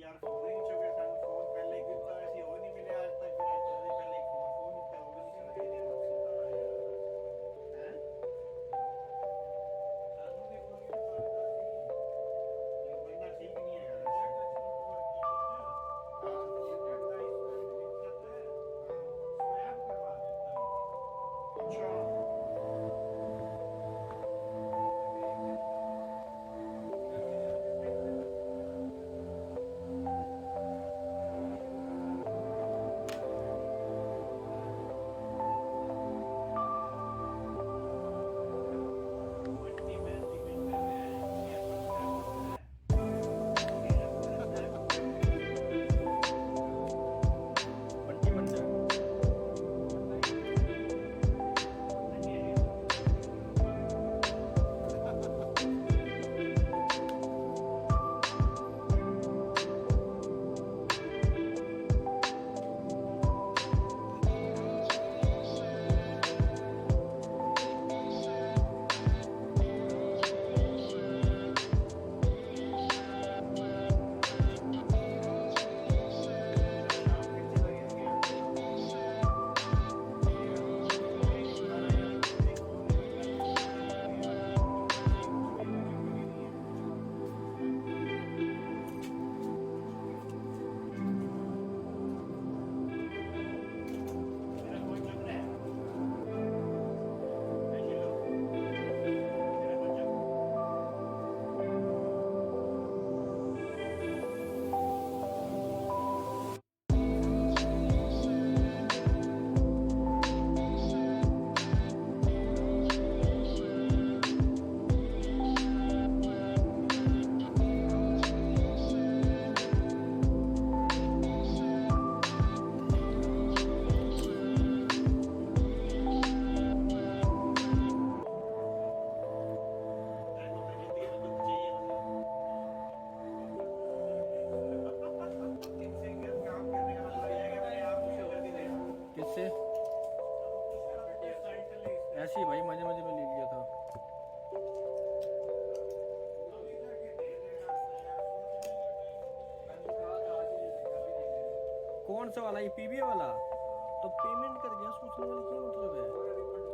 यार फोन ही नहीं चुके सन फोन पहले ही कितना ऐसी हो नहीं मिले आज तक फिर आज से पहले एक फोन इतना हो भी नहीं चला ये वापसी हैं सानू भी फोन की बात थी ये बंदा ठीक नहीं है यार हां ये करना इसमें दिक्कत है स्वैप करवा देता हूं अच्छा किससे ऐसे ही भाई मजे मजे में ले लिया था। कौन सा वाला ये पीबी वाला तो पेमेंट कर गया सोचने वाली क्या मतलब है।